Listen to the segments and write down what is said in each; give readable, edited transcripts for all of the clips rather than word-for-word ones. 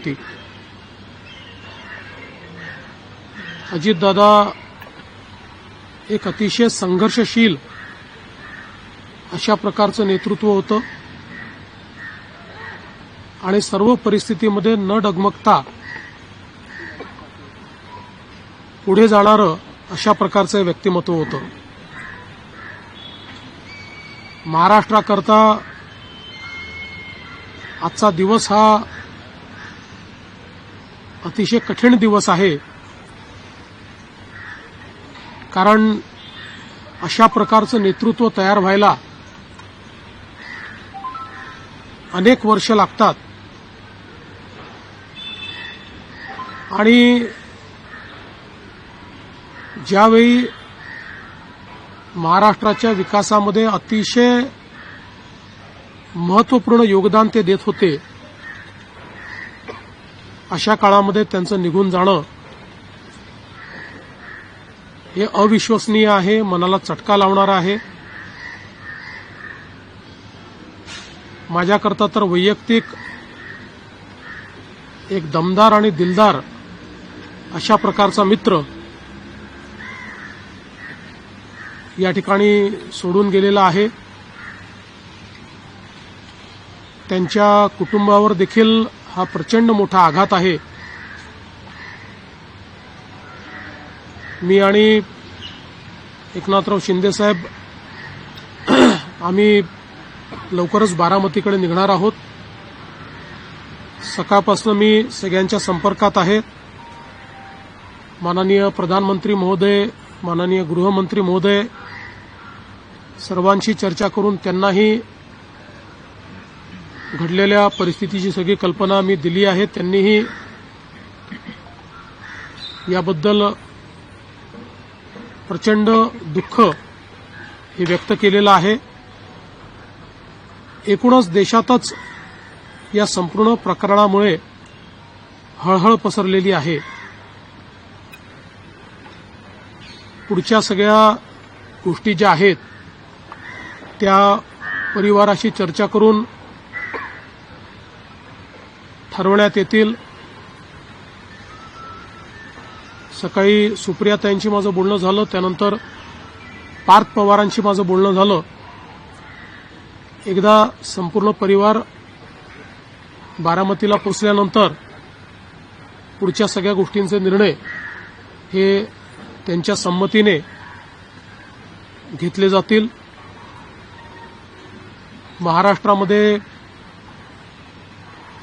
होती. अजितदादा एक अतिशय संघर्षशील अशा प्रकारचं नेतृत्व होतं आणि सर्व परिस्थितीमध्ये न डगमगता पुढे जाणारं अशा प्रकारचं व्यक्तिमत्व होतं. महाराष्ट्राकरता आजचा दिवस हा अतिशय कठीण दिवस आहे, कारण अशा प्रकारचं नेतृत्व तयार व्हायला अनेक वर्ष लागतात आणि ज्यावेळी महाराष्ट्राच्या विकासामध्ये अतिशय महत्त्वपूर्ण योगदान ते देत होते, अशा काळामध्ये त्यांचं निघून जाणं हे अविश्वसनीय आहे, मनाला चटका लावणारं आहे. माझ्याकरता तर वैयक्तिक एक दमदार आणि दिलदार अशा प्रकारचा मित्र या ठिकाणी सोडून गेलेला आहे. त्यांच्या कुटुंबावर देखील हा प्रचंड मोठा आघात आहे. मी आणि एकनाथराव शिंदेसाहेब आम्ही लवकरच बारामतीकडे निघणार आहोत. सकाळपासून मी सगळ्यांच्या संपर्कात आहे. माननीय प्रधानमंत्री महोदय, माननीय गृहमंत्री महोदय सर्वांशी चर्चा करून त्यांनाही घडलेल्या परिस्थितीची सगळी कल्पना मी दिली आहे. त्यांनीही याबद्दल प्रचंड दुःख हे व्यक्त केलेलं आहे. एकूणच देशातच या संपूर्ण प्रकरणामुळे हळहळ पसरलेली आहे. पुढच्या सगळ्या गोष्टी ज्या आहेत त्या परिवाराशी चर्चा करून ठरवण्यात येतील. सकाळी सुप्रियाताईंशी माझं बोलणं झालं, त्यानंतर पार्थ पवारांशी माझं बोलणं झालं. एकदा संपूर्ण परिवार बारामतीला पोहोचल्यानंतर पुढच्या सगळ्या गोष्टींचे निर्णय हे त्यांच्या संमतीने घेतले जातील. महाराष्ट्रामध्ये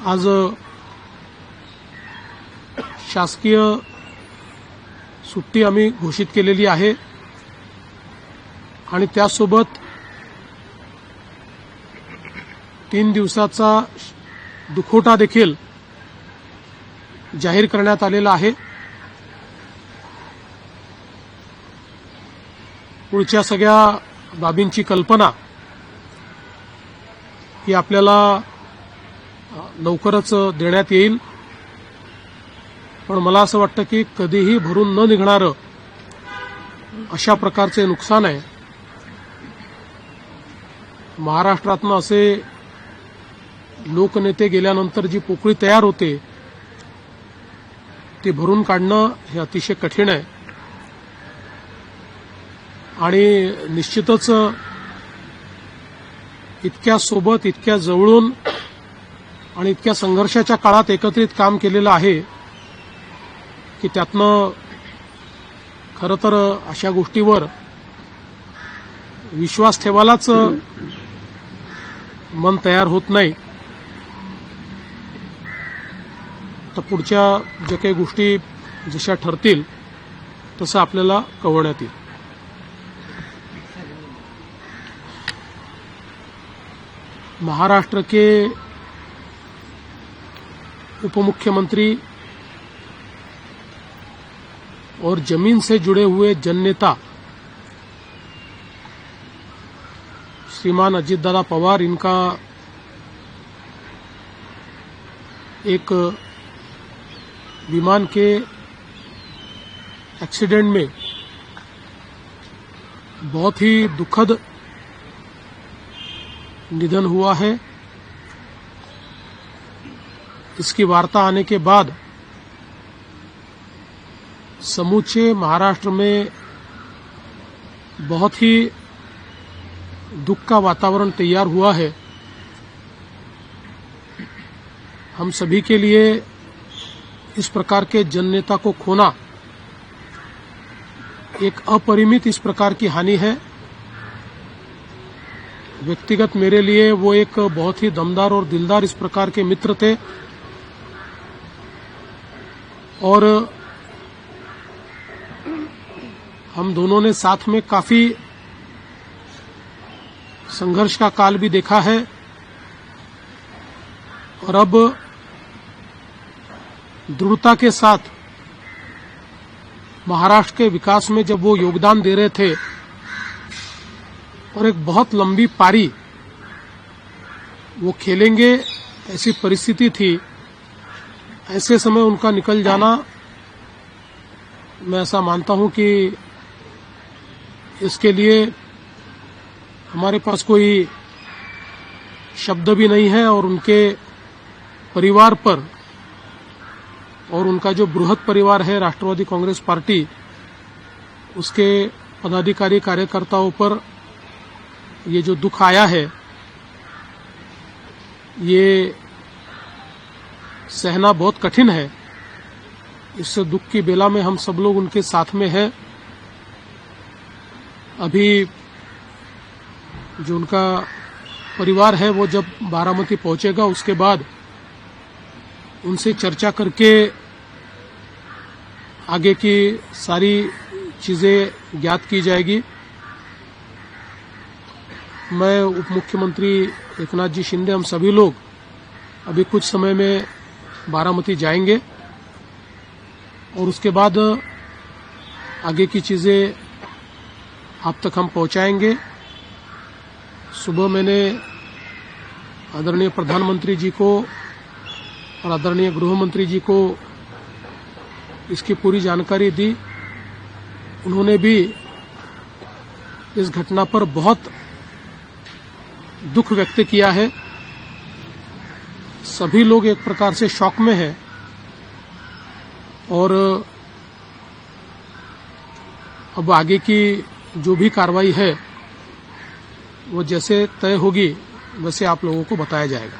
आज शासकीय सुट्टी आम्ही घोषित केलेली आहे आणि त्यासोबत 3 दिवसाचा दुखवटा देखील जाहीर करण्यात आलेला आहे. पुढच्या सगळ्या बाबींची कल्पना ही आपल्याला लवकरच देण्यात येईल. पण मला असं वाटतं की कधीही भरून न निघणारं अशा प्रकारचे नुकसान आहे. महाराष्ट्रातनं असे लोकनेते गेल्यानंतर जी पोकळी तयार होते ती भरून काढणं हे अतिशय कठीण आहे आणि निश्चितच इतक्या सोबत, इतक्या जवळून आणि इतक्या संघर्षाच्या काळात एकत्रित काम केलेलं आहे की त्यातनं खरं तर अशा गोष्टीवर विश्वास ठेवायलाच मन तयार होत नाही. तर पुढच्या ज्या काही गोष्टी जशा ठरतील तसं आपल्याला कळवण्यात येईल. महाराष्ट्र के उपमुख्यमंत्री और जमीन से जुड़े हुए जननेता श्रीमान अजितदादा पवार, इनका एक विमान के एक्सीडेंट में बहुत ही दुखद निधन हुआ है. इसकी वार्ता आने के बाद समूचे महाराष्ट्र में बहुत ही दुख का वातावरण तैयार हुआ है। हम सभी के लिए इस प्रकार के जननेता को खोना एक अपरिमित इस प्रकार की हानि है। व्यक्तिगत मेरे लिए वो एक बहुत ही दमदार और दिलदार इस प्रकार के मित्र थे और हम दोनों ने साथ में काफी संघर्ष का काल भी देखा है और अब दृढ़ता के साथ महाराष्ट्र के विकास में जब वो योगदान दे रहे थे और एक बहुत लंबी पारी वो खेलेंगे ऐसी परिस्थिति थी, ऐसे समय उनका निकल जाना, मैं ऐसा मानता हूं कि इसके लिए हमारे पास कोई शब्द भी नहीं है और उनके परिवार पर और उनका जो बृहद परिवार है राष्ट्रवादी कांग्रेस पार्टी, उसके पदाधिकारी कार्यकर्ताओं पर ये जो दुख आया है ये सहना बहुत कठिन है। इस दुख की बेला में हम सब लोग उनके साथ में हैं। अभी जो उनका परिवार है वो जब बारामती पहुंचेगा उसके बाद उनसे चर्चा करके आगे की सारी चीजें ज्ञात की जाएगी। मैं उप मुख्यमंत्री एकनाथ जी शिंदे, हम सभी लोग अभी कुछ समय में बारामती जाएंगे और उसके बाद आगे की चीजें आप तक हम पहुंचाएंगे। सुबह मैंने आदरणीय प्रधानमंत्री जी को और आदरणीय गृह मंत्री जी को इसकी पूरी जानकारी दी। उन्होंने भी इस घटना पर बहुत दुख व्यक्त किया है। सभी लोग एक प्रकार से शॉक में हैं और अब आगे की जो भी कार्रवाई है वो जैसे तय होगी वैसे आप लोगों को बताया जाएगा।